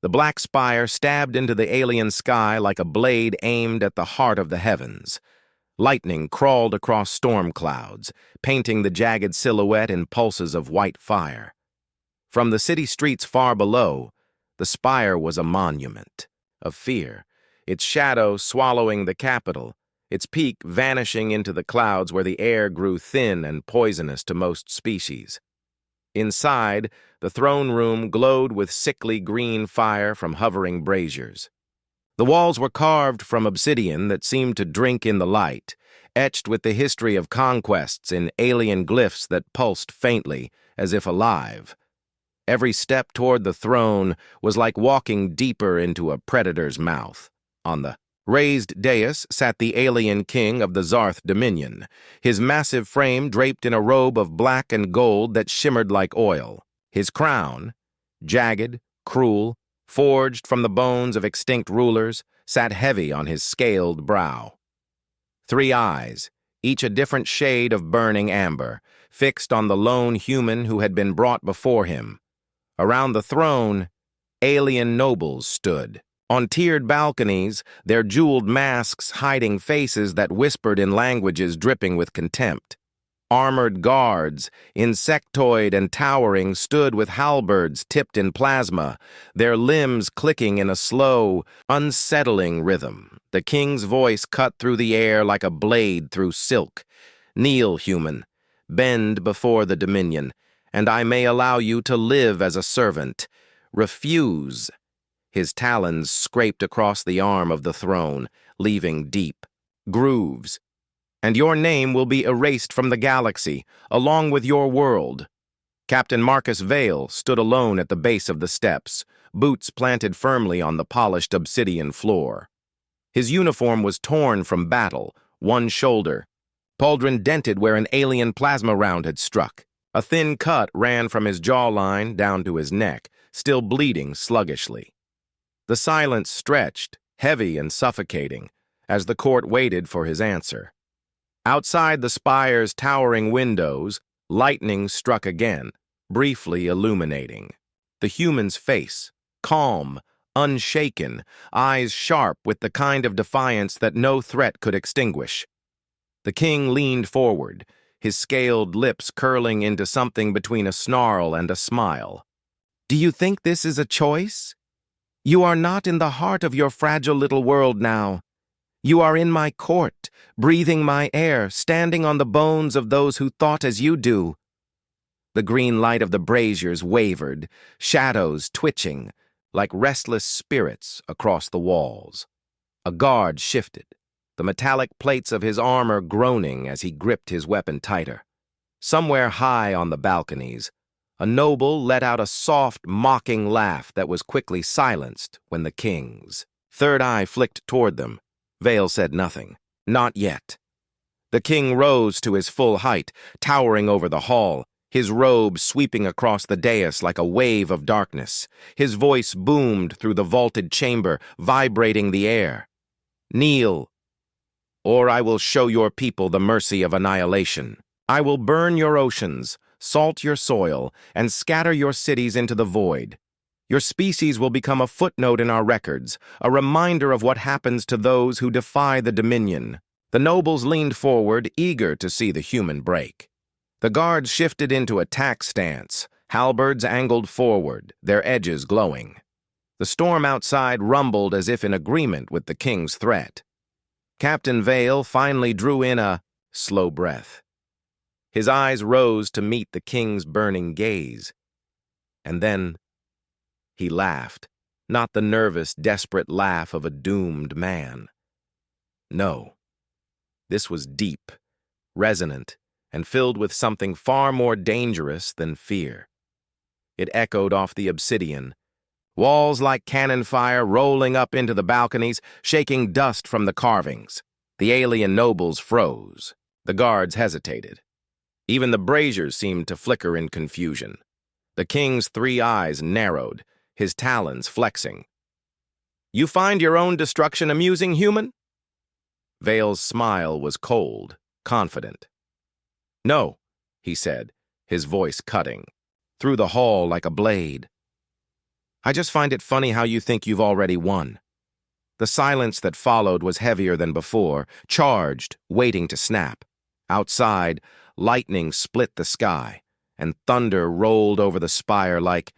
The black spire stabbed into the alien sky like a blade aimed at the heart of the heavens. Lightning crawled across storm clouds, painting the jagged silhouette in pulses of white fire. From the city streets far below, the spire was a monument of fear, its shadow swallowing the capital, its peak vanishing into the clouds where the air grew thin and poisonous to most species. Inside, the throne room glowed with sickly green fire from hovering braziers. The walls were carved from obsidian that seemed to drink in the light, etched with the history of conquests in alien glyphs that pulsed faintly, as if alive. Every step toward the throne was like walking deeper into a predator's mouth. On the raised dais sat the alien king of the Zarth Dominion, his massive frame draped in a robe of black and gold that shimmered like oil. His crown, jagged, cruel, forged from the bones of extinct rulers, sat heavy on his scaled brow. 3 eyes, each a different shade of burning amber, fixed on the lone human who had been brought before him. Around the throne, alien nobles stood. On tiered balconies, their jeweled masks hiding faces that whispered in languages dripping with contempt. Armored guards, insectoid and towering, stood with halberds tipped in plasma, their limbs clicking in a slow, unsettling rhythm. The king's voice cut through the air like a blade through silk. "Kneel, human. Bend before the Dominion, and I may allow you to live as a servant. Refuse." His talons scraped across the arm of the throne, leaving deep grooves. "And your name will be erased from the galaxy, along with your world." Captain Marcus Vale stood alone at the base of the steps, boots planted firmly on the polished obsidian floor. His uniform was torn from battle, one shoulder, pauldron dented where an alien plasma round had struck. A thin cut ran from his jawline down to his neck, still bleeding sluggishly. The silence stretched, heavy and suffocating, as the court waited for his answer. Outside the spire's towering windows, lightning struck again, briefly illuminating. The human's face, calm, unshaken, eyes sharp with the kind of defiance that no threat could extinguish. The king leaned forward, his scaled lips curling into something between a snarl and a smile. "Do you think this is a choice? You are not in the heart of your fragile little world now. You are in my court, breathing my air, standing on the bones of those who thought as you do." The green light of the braziers wavered, shadows twitching, like restless spirits across the walls. A guard shifted, the metallic plates of his armor groaning as he gripped his weapon tighter. Somewhere high on the balconies, a noble let out a soft, mocking laugh that was quickly silenced when the king's third eye flicked toward them. Vale said nothing. Not yet. The king rose to his full height, towering over the hall, his robe sweeping across the dais like a wave of darkness. His voice boomed through the vaulted chamber, vibrating the air. "Kneel, or I will show your people the mercy of annihilation. I will burn your oceans, salt your soil, and scatter your cities into the void. Your species will become a footnote in our records, a reminder of what happens to those who defy the Dominion." The nobles leaned forward, eager to see the human break. The guards shifted into attack stance, halberds angled forward, their edges glowing. The storm outside rumbled as if in agreement with the king's threat. Captain Vale finally drew in a slow breath. His eyes rose to meet the king's burning gaze. And then he laughed, not the nervous, desperate laugh of a doomed man. No, this was deep, resonant, and filled with something far more dangerous than fear. It echoed off the obsidian, walls like cannon fire rolling up into the balconies, shaking dust from the carvings. The alien nobles froze. The guards hesitated. Even the braziers seemed to flicker in confusion. The king's 3 eyes narrowed, his talons flexing. "You find your own destruction amusing, human?" Vale's smile was cold, confident. "No," he said, his voice cutting through the hall like a blade. I just find it funny how you think you've already won." The silence that followed was heavier than before, charged, waiting to snap. Outside, lightning split the sky, and thunder rolled over the spire like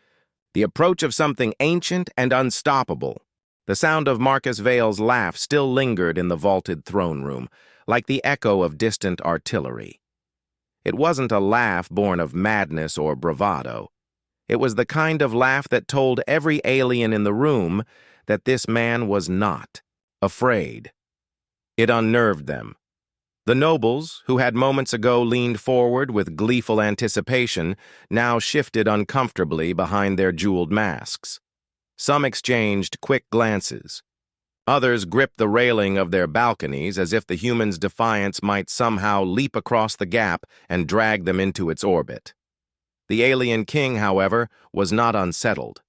the approach of something ancient and unstoppable. The sound of Marcus Vale's laugh still lingered in the vaulted throne room, like the echo of distant artillery. It wasn't a laugh born of madness or bravado. It was the kind of laugh that told every alien in the room that this man was not afraid. It unnerved them. The nobles, who had moments ago leaned forward with gleeful anticipation, now shifted uncomfortably behind their jeweled masks. Some exchanged quick glances. Others gripped the railing of their balconies as if the humans' defiance might somehow leap across the gap and drag them into its orbit. The alien king, however, was not unsettled.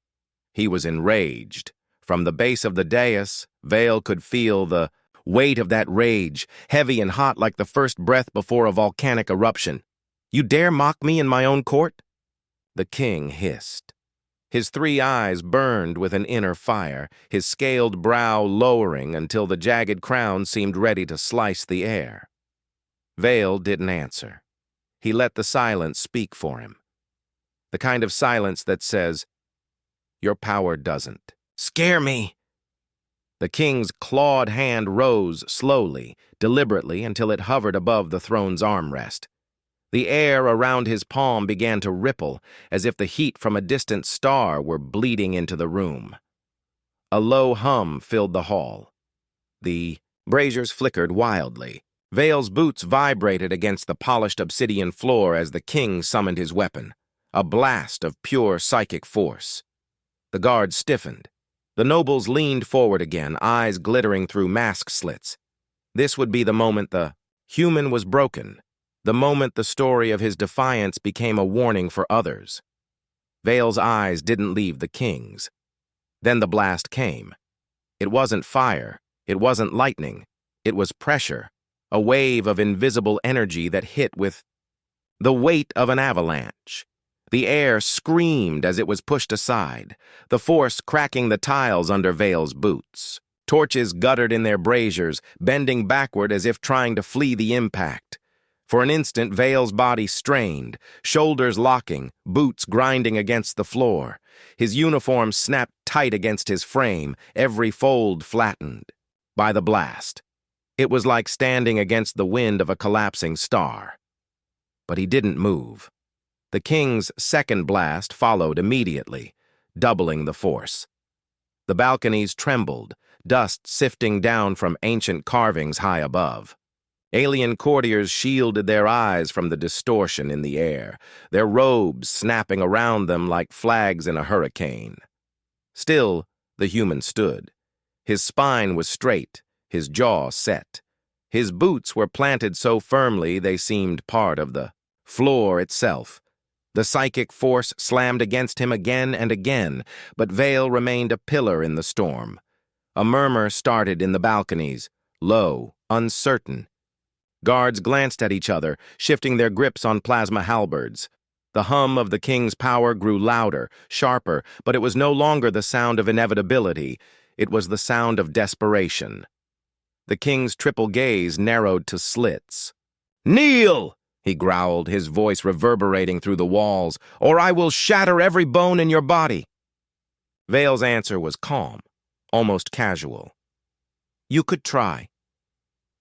He was enraged. From the base of the dais, Vale could feel the weight of that rage, heavy and hot like the first breath before a volcanic eruption. "You dare mock me in my own court?" The king hissed. His 3 eyes burned with an inner fire, his scaled brow lowering until the jagged crown seemed ready to slice the air. Vale didn't answer. He let the silence speak for him. The kind of silence that says, "Your power doesn't scare me." The king's clawed hand rose slowly, deliberately, until it hovered above the throne's armrest. The air around his palm began to ripple, as if the heat from a distant star were bleeding into the room. A low hum filled the hall. The braziers flickered wildly. Vale's boots vibrated against the polished obsidian floor as the king summoned his weapon, a blast of pure psychic force. The guards stiffened. The nobles leaned forward again, eyes glittering through mask slits. This would be the moment the human was broken, the moment the story of his defiance became a warning for others. Vale's eyes didn't leave the king's. Then the blast came. It wasn't fire, it wasn't lightning, it was pressure, a wave of invisible energy that hit with the weight of an avalanche. The air screamed as it was pushed aside, the force cracking the tiles under Vale's boots. Torches guttered in their braziers, bending backward as if trying to flee the impact. For an instant, Vale's body strained, shoulders locking, boots grinding against the floor. His uniform snapped tight against his frame, every fold flattened by the blast. It was like standing against the wind of a collapsing star. But he didn't move. The king's second blast followed immediately, doubling the force. The balconies trembled, dust sifting down from ancient carvings high above. Alien courtiers shielded their eyes from the distortion in the air, their robes snapping around them like flags in a hurricane. Still, the human stood. His spine was straight, his jaw set. His boots were planted so firmly they seemed part of the floor itself. The psychic force slammed against him again and again, but Vale remained a pillar in the storm. A murmur started in the balconies, low, uncertain. Guards glanced at each other, shifting their grips on plasma halberds. The hum of the king's power grew louder, sharper, but it was no longer the sound of inevitability. It was the sound of desperation. The king's triple gaze narrowed to slits. "Kneel!" he growled, his voice reverberating through the walls, "or I will shatter every bone in your body." Vale's answer was calm, almost casual. "You could try."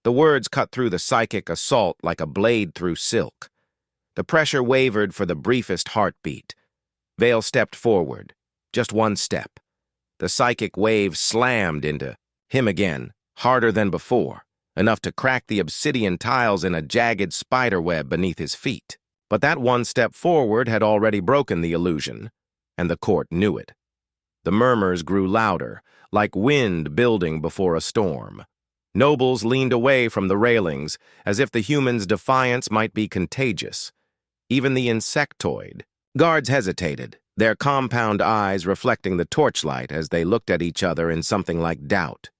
The words cut through the psychic assault like a blade through silk. The pressure wavered for the briefest heartbeat. Vale stepped forward, just one step. The psychic wave slammed into him again, harder than before, enough to crack the obsidian tiles in a jagged spiderweb beneath his feet. But that one step forward had already broken the illusion, and the court knew it. The murmurs grew louder, like wind building before a storm. Nobles leaned away from the railings, as if the human's defiance might be contagious. Even the insectoid. Guards hesitated, their compound eyes reflecting the torchlight as they looked at each other in something like doubt.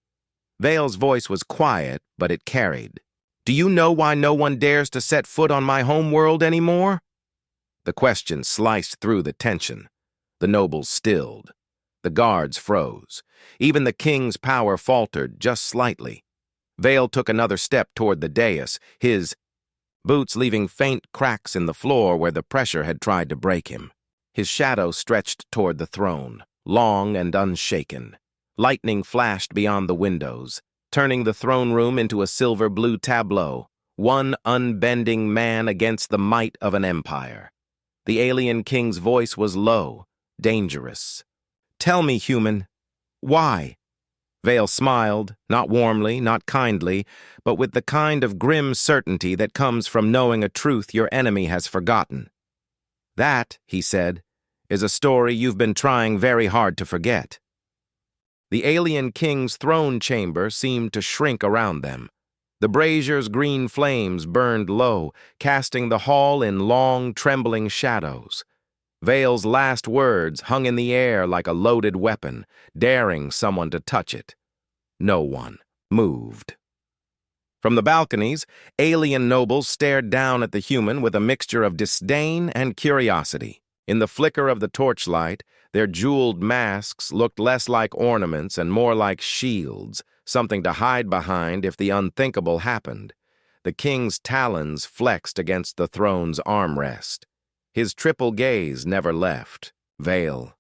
Vale's voice was quiet, but it carried. "Do you know why no one dares to set foot on my home world anymore?" The question sliced through the tension. The nobles stilled. The guards froze. Even the king's power faltered just slightly. Vale took another step toward the dais, his boots leaving faint cracks in the floor where the pressure had tried to break him. His shadow stretched toward the throne, long and unshaken. Lightning flashed beyond the windows, turning the throne room into a silver-blue tableau, one unbending man against the might of an empire. The alien king's voice was low, dangerous. "Tell me, human, why?" Vale smiled, not warmly, not kindly, but with the kind of grim certainty that comes from knowing a truth your enemy has forgotten. "That," he said, "is a story you've been trying very hard to forget." The alien king's throne chamber seemed to shrink around them. The brazier's green flames burned low, casting the hall in long, trembling shadows. Vale's last words hung in the air like a loaded weapon, daring someone to touch it. No one moved. From the balconies, alien nobles stared down at the human with a mixture of disdain and curiosity. In the flicker of the torchlight, their jeweled masks looked less like ornaments and more like shields, something to hide behind if the unthinkable happened. The king's talons flexed against the throne's armrest. His triple gaze never left Vale.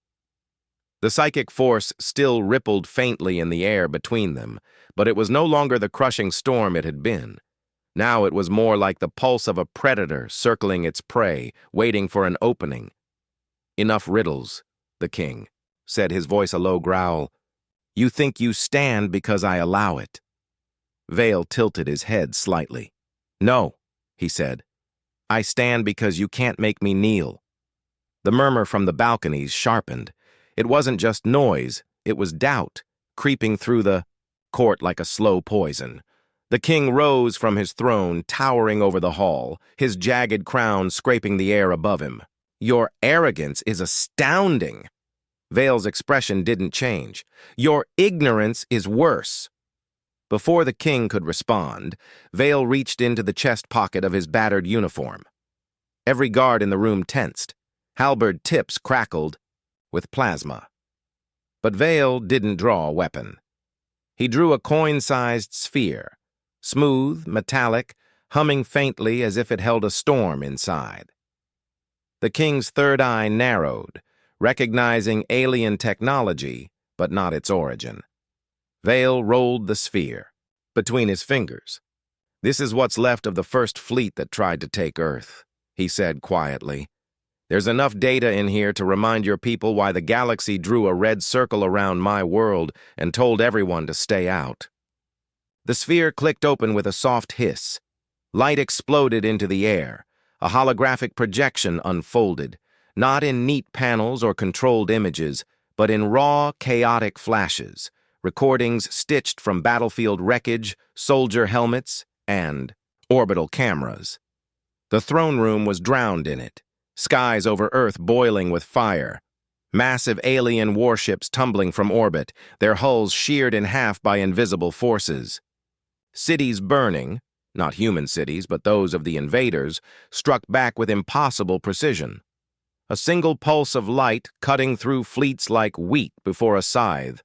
The psychic force still rippled faintly in the air between them, but it was no longer the crushing storm it had been. Now it was more like the pulse of a predator circling its prey, waiting for an opening. "Enough riddles," the king said, his voice a low growl. "You think you stand because I allow it." Vale tilted his head slightly. "No," he said. "I stand because you can't make me kneel." The murmur from the balconies sharpened. It wasn't just noise, it was doubt, creeping through the court like a slow poison. The king rose from his throne, towering over the hall, his jagged crown scraping the air above him. "Your arrogance is astounding." Vale's expression didn't change. "Your ignorance is worse." Before the king could respond, Vale reached into the chest pocket of his battered uniform. Every guard in the room tensed. Halberd tips crackled with plasma. But Vale didn't draw a weapon. He drew a coin-sized sphere, smooth, metallic, humming faintly as if it held a storm inside. The king's third eye narrowed, recognizing alien technology, but not its origin. Vale rolled the sphere between his fingers. "This is what's left of the first fleet that tried to take Earth," he said quietly. "There's enough data in here to remind your people why the galaxy drew a red circle around my world and told everyone to stay out." The sphere clicked open with a soft hiss. Light exploded into the air. A holographic projection unfolded, not in neat panels or controlled images, but in raw, chaotic flashes, recordings stitched from battlefield wreckage, soldier helmets, and orbital cameras. The throne room was drowned in it, skies over Earth boiling with fire, massive alien warships tumbling from orbit, their hulls sheared in half by invisible forces. Cities burning, not human cities, but those of the invaders, struck back with impossible precision. A single pulse of light cutting through fleets like wheat before a scythe.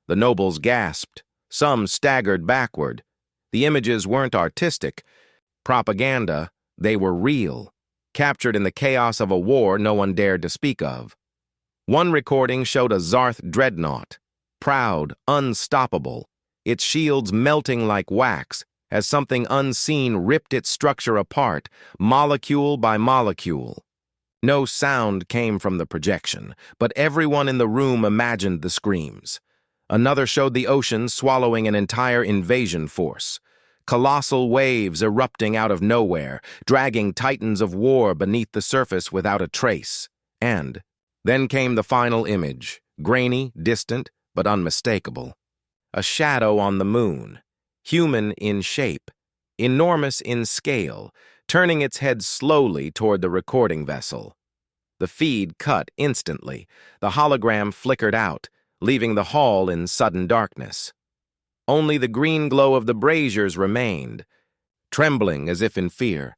The nobles gasped. Some staggered backward. The images weren't artistic. Propaganda, they were real, captured in the chaos of a war no one dared to speak of. One recording showed a Zarth dreadnought, proud, unstoppable, its shields melting like wax as something unseen ripped its structure apart, molecule by molecule. No sound came from the projection, but everyone in the room imagined the screams. Another showed the ocean swallowing an entire invasion force. Colossal waves erupting out of nowhere, dragging titans of war beneath the surface without a trace. And then came the final image, grainy, distant, but unmistakable. A shadow on the moon, human in shape, enormous in scale, turning its head slowly toward the recording vessel. The feed cut instantly. The hologram flickered out, leaving the hall in sudden darkness. Only the green glow of the braziers remained, trembling as if in fear.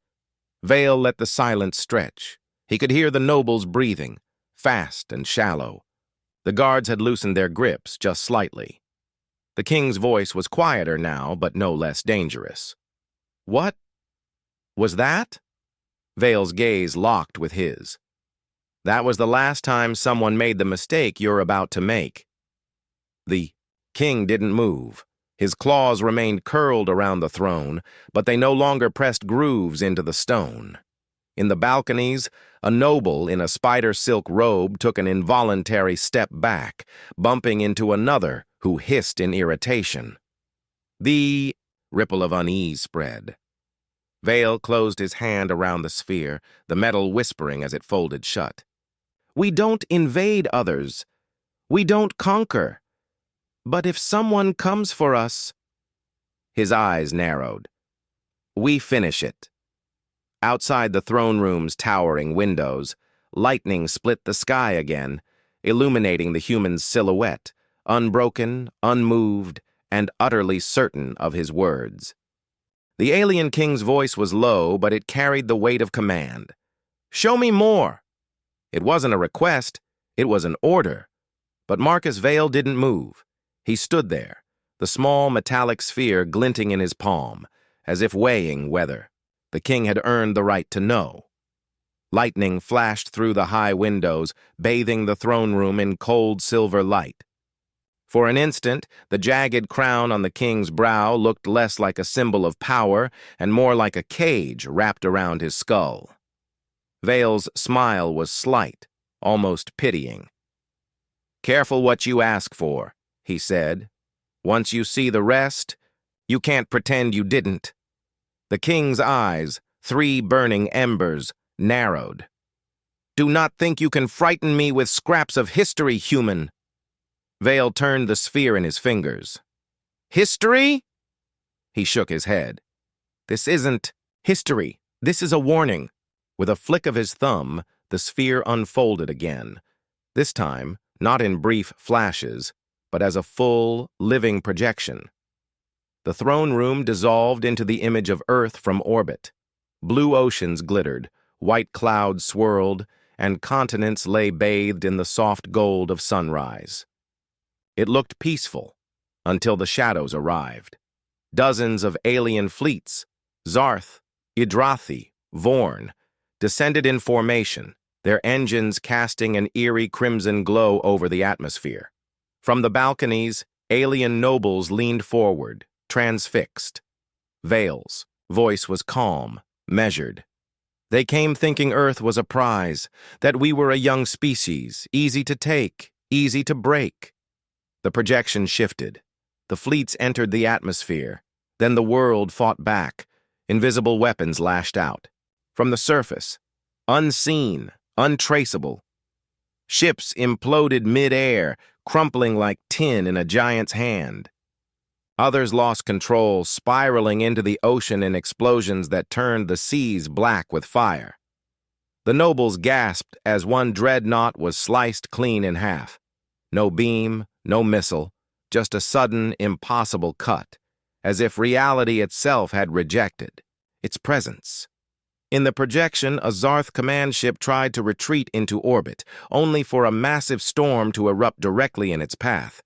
Vale let the silence stretch. He could hear the nobles breathing, fast and shallow. The guards had loosened their grips just slightly. The king's voice was quieter now, but no less dangerous. "What was that?" Vale's gaze locked with his. "That was the last time someone made the mistake you're about to make." The king didn't move. His claws remained curled around the throne, but they no longer pressed grooves into the stone. In the balconies, a noble in a spider silk robe took an involuntary step back, bumping into another who hissed in irritation. The ripple of unease spread. Vale closed his hand around the sphere, the metal whispering as it folded shut. "We don't invade others. We don't conquer. But if someone comes for us—" His eyes narrowed. "We finish it." Outside the throne room's towering windows, lightning split the sky again, illuminating the human's silhouette, unbroken, unmoved, and utterly certain of his words. The alien king's voice was low, but it carried the weight of command. "Show me more!" It wasn't a request, it was an order. But Marcus Vale didn't move. He stood there, the small metallic sphere glinting in his palm, as if weighing whether the king had earned the right to know. Lightning flashed through the high windows, bathing the throne room in cold silver light. For an instant, the jagged crown on the king's brow looked less like a symbol of power and more like a cage wrapped around his skull. Vale's smile was slight, almost pitying. "Careful what you ask for," he said. "Once you see the rest, you can't pretend you didn't." The king's eyes, 3 burning embers, narrowed. "Do not think you can frighten me with scraps of history, human." Vale turned the sphere in his fingers. "History?" He shook his head. "This isn't history. This is a warning." With a flick of his thumb, the sphere unfolded again. This time, not in brief flashes, but as a full, living projection. The throne room dissolved into the image of Earth from orbit. Blue oceans glittered, white clouds swirled, and continents lay bathed in the soft gold of sunrise. It looked peaceful, until the shadows arrived. Dozens of alien fleets, Zarth, Idrathi, Vorn, descended in formation, their engines casting an eerie crimson glow over the atmosphere. From the balconies, alien nobles leaned forward, transfixed. Vale's voice was calm, measured. "They came thinking Earth was a prize, that we were a young species, easy to take, easy to break." The projection shifted. The fleets entered the atmosphere. Then the world fought back. Invisible weapons lashed out. From the surface, unseen, untraceable. Ships imploded mid-air, crumpling like tin in a giant's hand. Others lost control, spiraling into the ocean in explosions that turned the seas black with fire. The nobles gasped as one dreadnought was sliced clean in half. No beam, no missile, just a sudden, impossible cut, as if reality itself had rejected its presence. In the projection, a Zarth command ship tried to retreat into orbit, only for a massive storm to erupt directly in its path.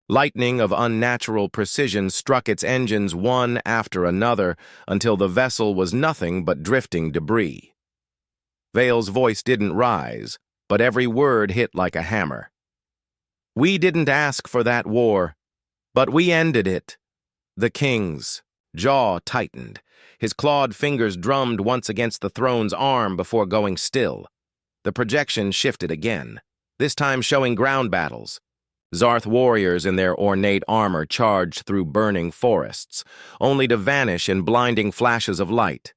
Lightning of unnatural precision struck its engines one after another until the vessel was nothing but drifting debris. Vale's voice didn't rise, but every word hit like a hammer. "We didn't ask for that war, but we ended it." The king's jaw tightened. His clawed fingers drummed once against the throne's arm before going still. The projection shifted again, this time showing ground battles. Zarth warriors in their ornate armor charged through burning forests, only to vanish in blinding flashes of light.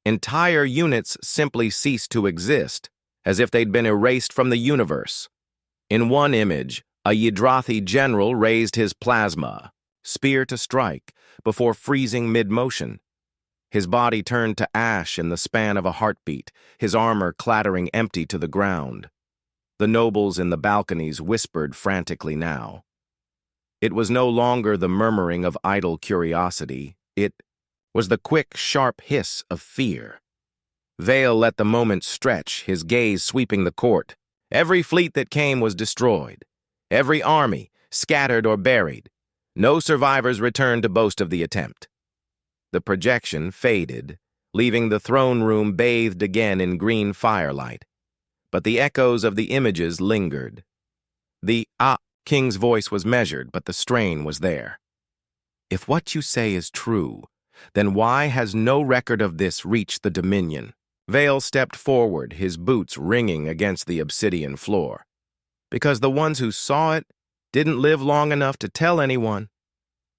Entire units simply ceased to exist, as if they'd been erased from the universe. In one image, a Ydrathi general raised his plasma, spear to strike, before freezing mid-motion. His body turned to ash in the span of a heartbeat, his armor clattering empty to the ground. The nobles in the balconies whispered frantically now. It was no longer the murmuring of idle curiosity. It was the quick, sharp hiss of fear. Vale let the moment stretch, his gaze sweeping the court. Every fleet that came was destroyed. Every army, scattered or buried. No survivors returned to boast of the attempt. The projection faded, leaving the throne room bathed again in green firelight. But the echoes of the images lingered. The king's voice was measured, but the strain was there. If what you say is true, then why has no record of this reached the Dominion? Vale stepped forward, his boots ringing against the obsidian floor. Because the ones who saw it didn't live long enough to tell anyone.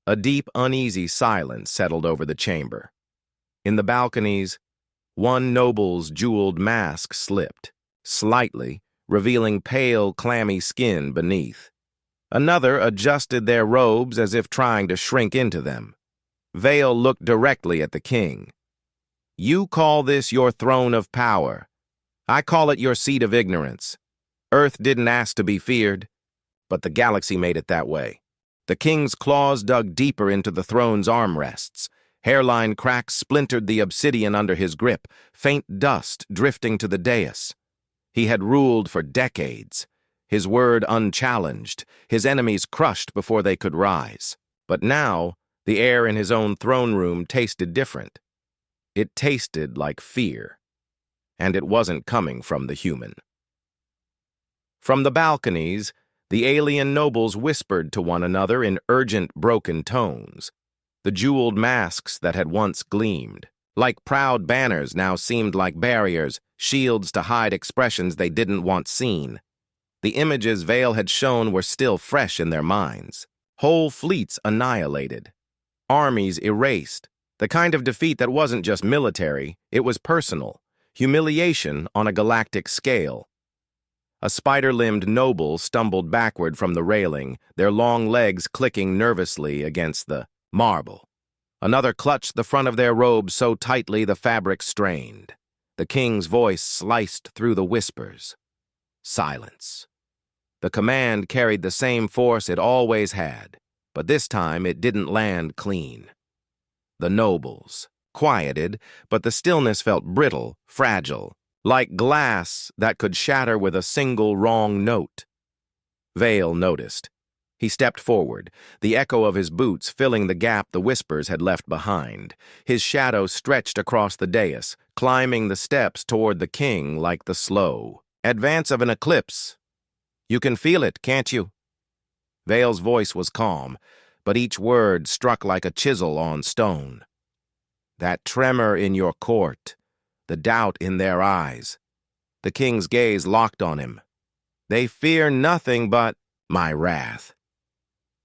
A deep, uneasy silence settled over the chamber. In the balconies, one noble's jeweled mask slipped, slightly, revealing pale, clammy skin beneath. Another adjusted their robes as if trying to shrink into them. Vale looked directly at the king. You call this your throne of power. I call it your seat of ignorance. Earth didn't ask to be feared, but the galaxy made it that way. The king's claws dug deeper into the throne's armrests. Hairline cracks splintered the obsidian under his grip, faint dust drifting to the dais. He had ruled for decades, his word unchallenged, his enemies crushed before they could rise. But now, the air in his own throne room tasted different. It tasted like fear, and it wasn't coming from the human. From the balconies, the alien nobles whispered to one another in urgent, broken tones. The jeweled masks that had once gleamed, like proud banners, now seemed like barriers, shields to hide expressions they didn't want seen. The images Vale had shown were still fresh in their minds. Whole fleets annihilated. Armies erased. The kind of defeat that wasn't just military, it was personal. Humiliation on a galactic scale. A spider-limbed noble stumbled backward from the railing, their long legs clicking nervously against the marble. Another clutched the front of their robe so tightly the fabric strained. The king's voice sliced through the whispers. Silence. The command carried the same force it always had, but this time it didn't land clean. The nobles, quieted, but the stillness felt brittle, fragile, like glass that could shatter with a single wrong note. Vale noticed. He stepped forward, the echo of his boots filling the gap the whispers had left behind. His shadow stretched across the dais, climbing the steps toward the king like the slow advance of an eclipse. You can feel it, can't you? Vale's voice was calm, but each word struck like a chisel on stone. That tremor in your court, the doubt in their eyes. The king's gaze locked on him. They fear nothing but my wrath.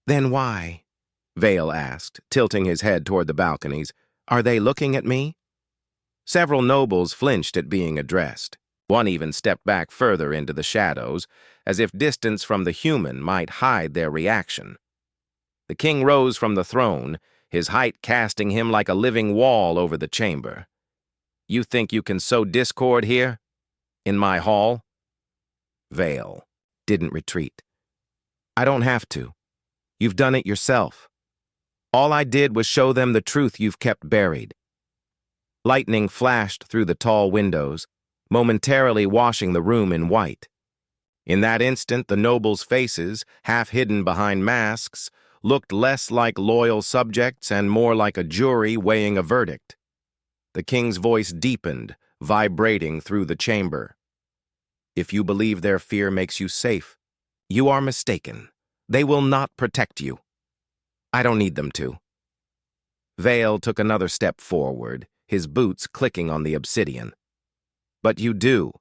Then why? Vale asked, tilting his head toward the balconies. Are they looking at me? Several nobles flinched at being addressed. One even stepped back further into the shadows, as if distance from the human might hide their reaction. The king rose from the throne, his height casting him like a living wall over the chamber. You think you can sow discord here? In my hall? Vale didn't retreat. I don't have to. You've done it yourself. All I did was show them the truth you've kept buried. Lightning flashed through the tall windows, momentarily washing the room in white. In that instant, the nobles' faces, half hidden behind masks, looked less like loyal subjects and more like a jury weighing a verdict. The king's voice deepened, vibrating through the chamber. If you believe their fear makes you safe, you are mistaken. They will not protect you. I don't need them to. Vale took another step forward, his boots clicking on the obsidian. But you do,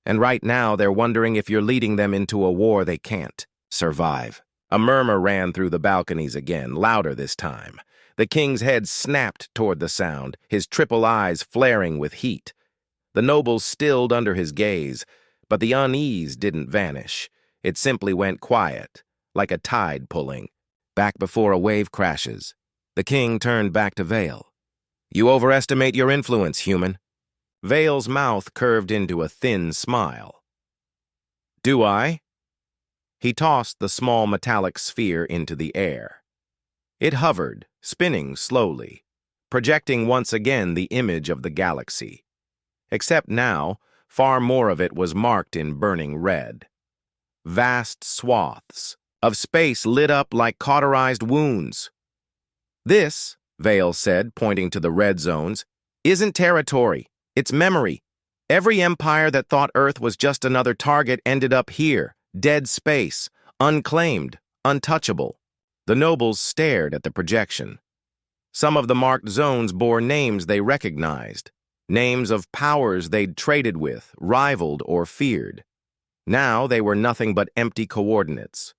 and right now they're wondering if you're leading them into a war they can't survive. A murmur ran through the balconies again, louder this time. The king's head snapped toward the sound, his triple eyes flaring with heat. The nobles stilled under his gaze, but the unease didn't vanish. It simply went quiet, like a tide pulling, back before a wave crashes. The king turned back to Vale. You overestimate your influence, human. Vale's mouth curved into a thin smile. Do I? He tossed the small metallic sphere into the air. It hovered, spinning slowly, projecting once again the image of the galaxy. Except now, far more of it was marked in burning red. Vast swaths, of space lit up like cauterized wounds. "This," Vale said, pointing to the red zones, "isn't territory, it's memory. Every empire that thought Earth was just another target ended up here, dead space, unclaimed, untouchable." The nobles stared at the projection. Some of the marked zones bore names they recognized, names of powers they'd traded with, rivaled, or feared. Now they were nothing but empty coordinates.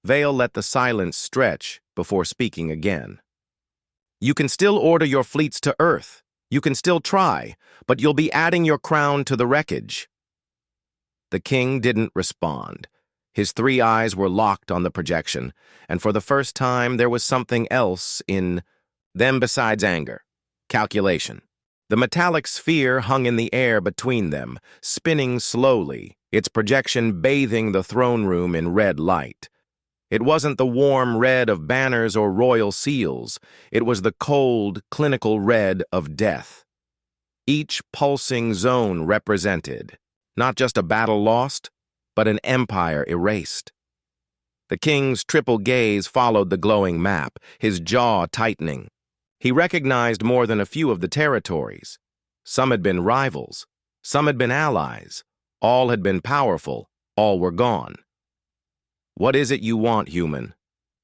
Vale let the silence stretch before speaking again. "You can still order your fleets to Earth. You can still try, but you'll be adding your crown to the wreckage." The king didn't respond. His three eyes were locked on the projection, and for the first time there was something else in them besides anger. Calculation. The metallic sphere hung in the air between them, spinning slowly, its projection bathing the throne room in red light. It wasn't the warm red of banners or royal seals. It was the cold, clinical red of death. Each pulsing zone represented not just a battle lost, but an empire erased. The king's triple gaze followed the glowing map, his jaw tightening. He recognized more than a few of the territories. Some had been rivals, some had been allies, all had been powerful, all were gone. "What is it you want, human?"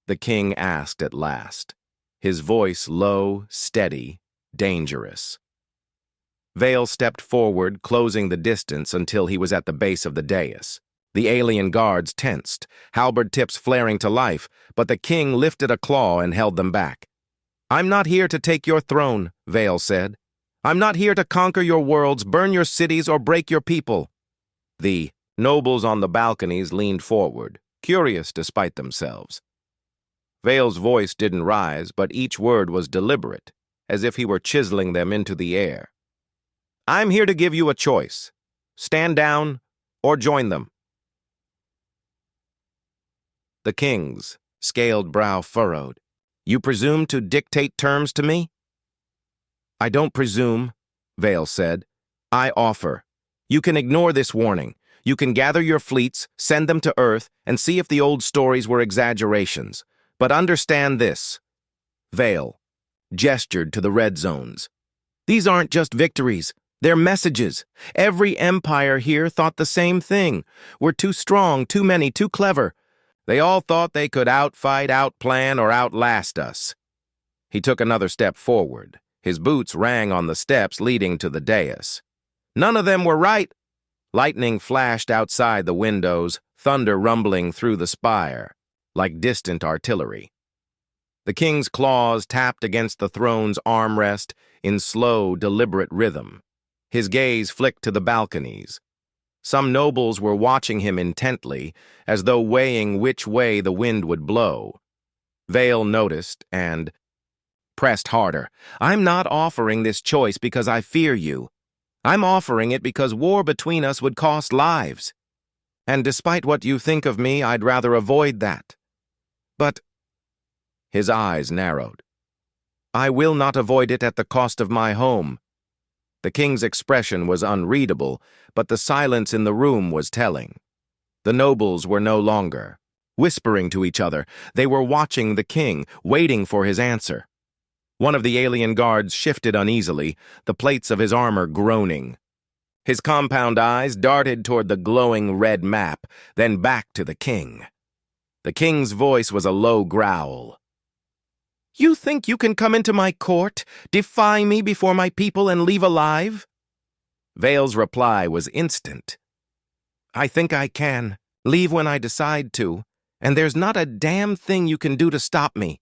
the king asked at last, his voice low, steady, dangerous. Vale stepped forward, closing the distance until he was at the base of the dais. The alien guards tensed, halberd tips flaring to life, but the king lifted a claw and held them back. "I'm not here to take your throne," Vale said. "I'm not here to conquer your worlds, burn your cities, or break your people." The nobles on the balconies leaned forward, curious despite themselves. Vale's voice didn't rise, but each word was deliberate, as if he were chiseling them into the air. "I'm here to give you a choice. Stand down or join them." The king's scaled brow furrowed. "You presume to dictate terms to me?" "I don't presume," Vale said. "I offer. You can ignore this warning. You can gather your fleets, send them to Earth, and see if the old stories were exaggerations. But understand this." Vale gestured to the red zones. "These aren't just victories. They're messages. Every empire here thought the same thing. We're too strong, too many, too clever. They all thought they could outfight, outplan, or outlast us." He took another step forward. His boots rang on the steps leading to the dais. "None of them were right." Lightning flashed outside the windows, thunder rumbling through the spire, like distant artillery. The king's claws tapped against the throne's armrest in slow, deliberate rhythm. His gaze flicked to the balconies. Some nobles were watching him intently, as though weighing which way the wind would blow. Vale noticed and pressed harder. "I'm not offering this choice because I fear you. I'm offering it because war between us would cost lives. And despite what you think of me, I'd rather avoid that. But—" his eyes narrowed. "I will not avoid it at the cost of my home." The king's expression was unreadable, but the silence in the room was telling. The nobles were no longer whispering to each other. They were watching the king, waiting for his answer. One of the alien guards shifted uneasily, the plates of his armor groaning. His compound eyes darted toward the glowing red map, then back to the king. The king's voice was a low growl. "You think you can come into my court, defy me before my people, and leave alive?" Vale's reply was instant. "I think I can. Leave when I decide to, and there's not a damn thing you can do to stop me."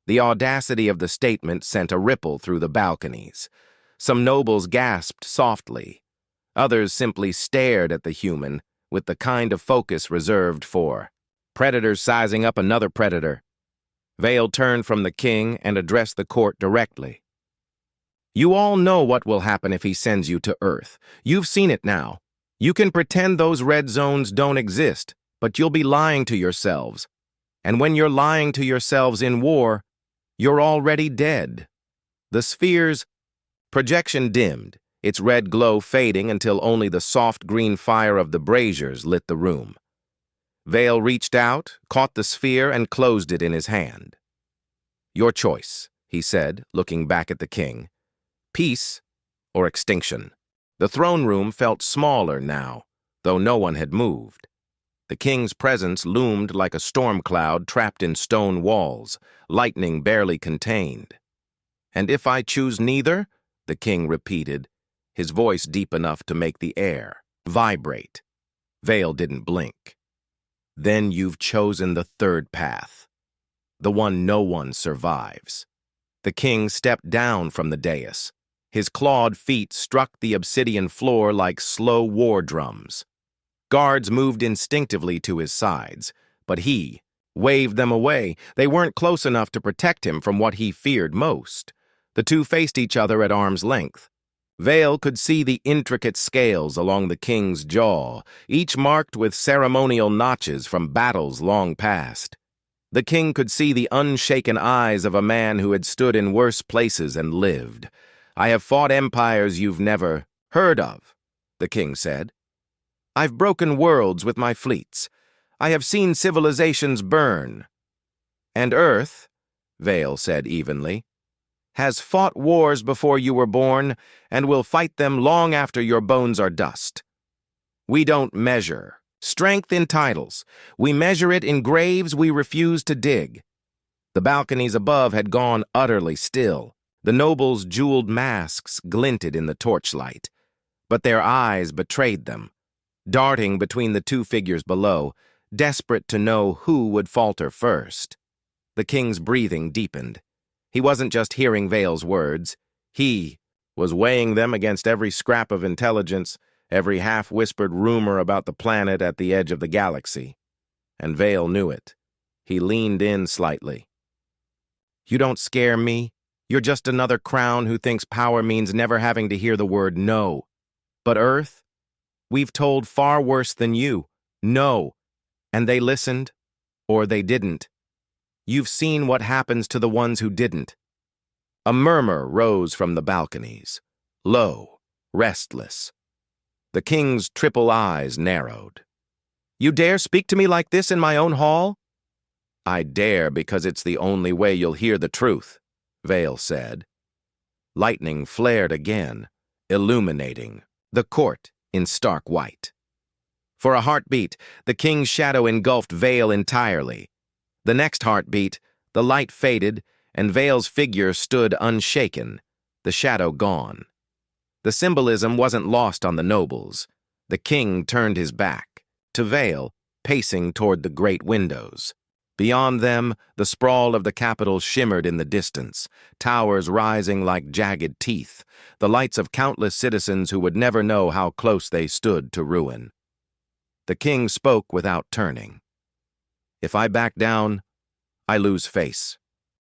The audacity of the statement sent a ripple through the balconies. Some nobles gasped softly. Others simply stared at the human with the kind of focus reserved for predators sizing up another predator. Vale turned from the king and addressed the court directly. "You all know what will happen if he sends you to Earth. You've seen it now. You can pretend those red zones don't exist, but you'll be lying to yourselves. And when you're lying to yourselves in war, you're already dead." The sphere's projection dimmed, its red glow fading until only the soft green fire of the braziers lit the room. Vale reached out, caught the sphere, and closed it in his hand. "Your choice," he said, looking back at the king. "Peace or extinction?" The throne room felt smaller now, though no one had moved. The king's presence loomed like a storm cloud trapped in stone walls, lightning barely contained. "And if I choose neither?" the king repeated, his voice deep enough to make the air vibrate. Vale didn't blink. "Then you've chosen the third path, the one no one survives." The king stepped down from the dais. His clawed feet struck the obsidian floor like slow war drums. Guards moved instinctively to his sides, but he waved them away. They weren't close enough to protect him from what he feared most. The two faced each other at arm's length. Vale could see the intricate scales along the king's jaw, each marked with ceremonial notches from battles long past. The king could see the unshaken eyes of a man who had stood in worse places and lived. "I have fought empires you've never heard of," the king said. "I've broken worlds with my fleets. I have seen civilizations burn. And Earth," Vale said evenly, "has fought wars before you were born and will fight them long after your bones are dust. We don't measure strength in titles. We measure it in graves we refuse to dig." The balconies above had gone utterly still. The nobles' jeweled masks glinted in the torchlight, but their eyes betrayed them, darting between the two figures below, desperate to know who would falter first. The king's breathing deepened. He wasn't just hearing Vale's words. He was weighing them against every scrap of intelligence, every half-whispered rumor about the planet at the edge of the galaxy. And Vale knew it. He leaned in slightly. "You don't scare me. You're just another crown who thinks power means never having to hear the word no. But Earth, we've told far worse than you. No. And they listened, or they didn't. You've seen what happens to the ones who didn't." A murmur rose from the balconies, low, restless. The king's triple eyes narrowed. "You dare speak to me like this in my own hall?" "I dare because it's the only way you'll hear the truth," Vale said. Lightning flared again, illuminating the court in stark white. For a heartbeat, the king's shadow engulfed Vale entirely. The next heartbeat, the light faded, and Vale's figure stood unshaken, the shadow gone. The symbolism wasn't lost on the nobles. The king turned his back, to Vale, pacing toward the great windows. Beyond them, the sprawl of the capital shimmered in the distance, towers rising like jagged teeth, the lights of countless citizens who would never know how close they stood to ruin. The king spoke without turning. "If I back down, I lose face.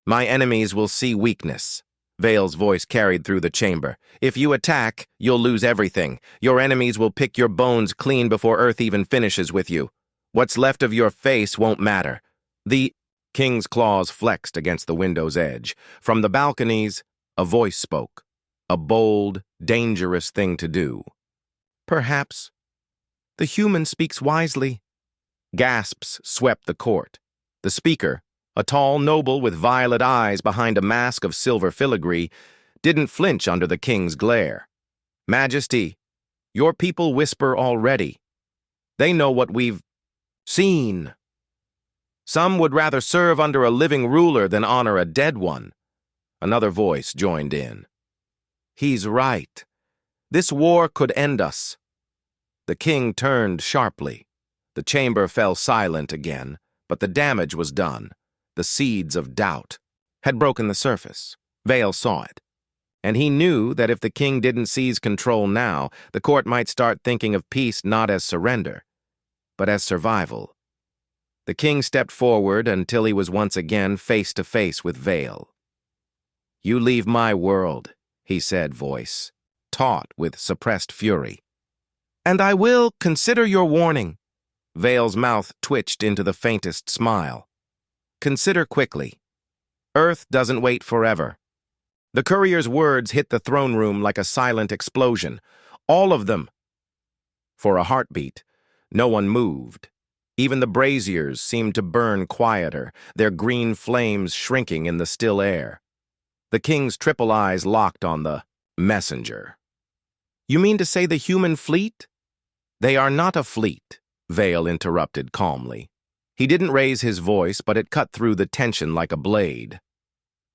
My enemies will see weakness." Vale's voice carried through the chamber. "If you attack, you'll lose everything. Your enemies will pick your bones clean before Earth even finishes with you. What's left of your face won't matter." The king's claws flexed against the window's edge. From the balconies, a voice spoke, a bold, dangerous thing to do. "Perhaps. The human speaks wisely." Gasps swept the court. The speaker, a tall noble with violet eyes behind a mask of silver filigree, didn't flinch under the king's glare. "Majesty, your people whisper already. They know what we've seen. Some would rather serve under a living ruler than honor a dead one." Another voice joined in. "He's right. This war could end us." The king turned sharply. The chamber fell silent again, but the damage was done. The seeds of doubt had broken the surface. Vale saw it. And he knew that if the king didn't seize control now, the court might start thinking of peace not as surrender, but as survival. The king stepped forward until he was once again face to face with Vale. "You leave my world," he said, voice taut with suppressed fury. "And I will consider your warning." Vale's mouth twitched into the faintest smile. "Consider quickly. Earth doesn't wait forever." The courier's words hit the throne room like a silent explosion. All of them. For a heartbeat, no one moved. Even the braziers seemed to burn quieter, their green flames shrinking in the still air. The king's triple eyes locked on the messenger. "You mean to say the human fleet?" "They are not a fleet," Vale interrupted calmly. He didn't raise his voice, but it cut through the tension like a blade.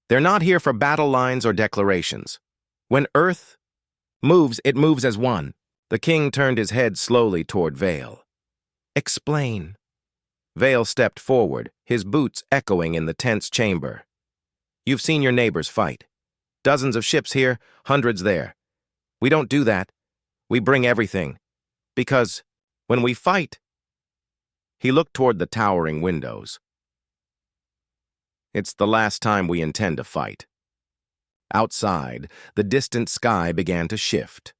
"They're not here for battle lines or declarations. When Earth moves, it moves as one." The king turned his head slowly toward Vale. "Explain." Vale stepped forward, his boots echoing in the tense chamber. "You've seen your neighbors fight. Dozens of ships here, hundreds there. We don't do that. We bring everything. Because when we fight..." He looked toward the towering windows. "It's the last time we intend to fight." Outside, the distant sky began to shift.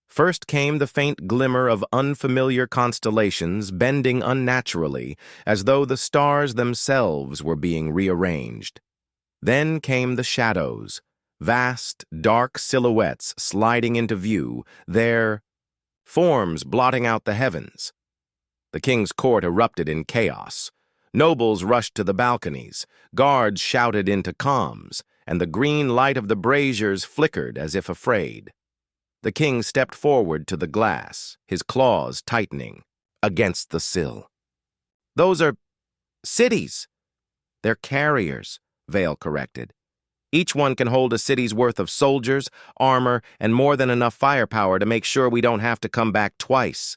First came the faint glimmer of unfamiliar constellations bending unnaturally, as though the stars themselves were being rearranged. Then came the shadows, vast, dark silhouettes sliding into view, their forms blotting out the heavens. The king's court erupted in chaos. Nobles rushed to the balconies, guards shouted into comms, and the green light of the braziers flickered as if afraid. The king stepped forward to the glass, his claws tightening against the sill. "Those are cities." "They're carriers," Vale corrected. "Each one can hold a city's worth of soldiers, armor, and more than enough firepower to make sure we don't have to come back twice."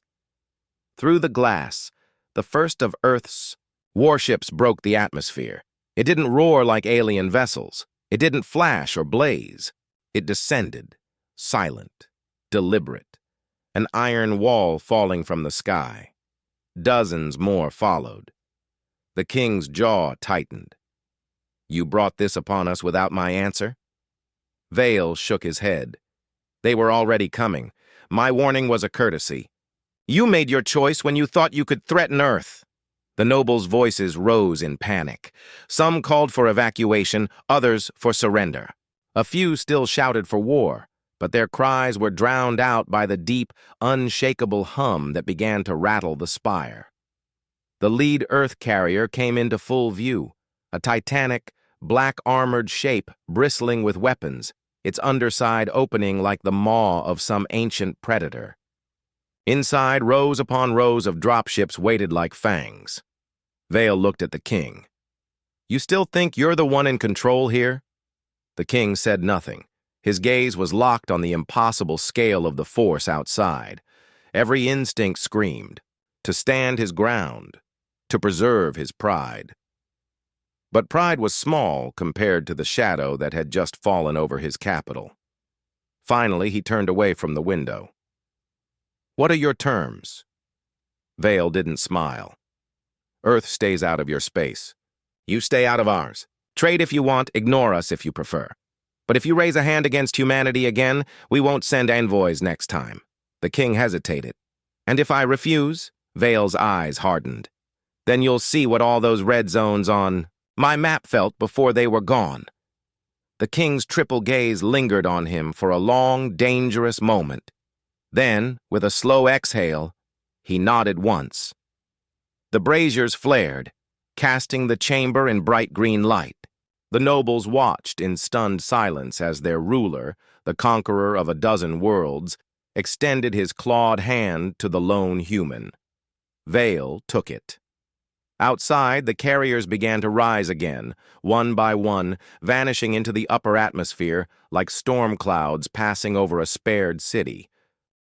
Through the glass, the first of Earth's warships broke the atmosphere. It didn't roar like alien vessels. It didn't flash or blaze. It descended, silent, deliberate, an iron wall falling from the sky. Dozens more followed. The king's jaw tightened. "You brought this upon us without my answer?" Vale shook his head. "They were already coming. My warning was a courtesy. You made your choice when you thought you could threaten Earth." The nobles' voices rose in panic. Some called for evacuation, others for surrender. A few still shouted for war, but their cries were drowned out by the deep, unshakable hum that began to rattle the spire. The lead Earth carrier came into full view, a titanic, black-armored shape bristling with weapons, its underside opening like the maw of some ancient predator. Inside, rows upon rows of dropships waited like fangs. Vale looked at the king. "You still think you're the one in control here?" The king said nothing. His gaze was locked on the impossible scale of the force outside. Every instinct screamed, to stand his ground, to preserve his pride. But pride was small compared to the shadow that had just fallen over his capital. Finally, he turned away from the window. "What are your terms?" Vale didn't smile. "Earth stays out of your space. You stay out of ours. Trade if you want, ignore us if you prefer. But if you raise a hand against humanity again, we won't send envoys next time." The king hesitated. "And if I refuse?" Vale's eyes hardened. "Then you'll see what all those red zones on my map felt before they were gone." The king's triple gaze lingered on him for a long, dangerous moment. Then, with a slow exhale, he nodded once. The braziers flared, casting the chamber in bright green light. The nobles watched in stunned silence as their ruler, the conqueror of a dozen worlds, extended his clawed hand to the lone human. Vale took it. Outside, the carriers began to rise again, one by one, vanishing into the upper atmosphere like storm clouds passing over a spared city.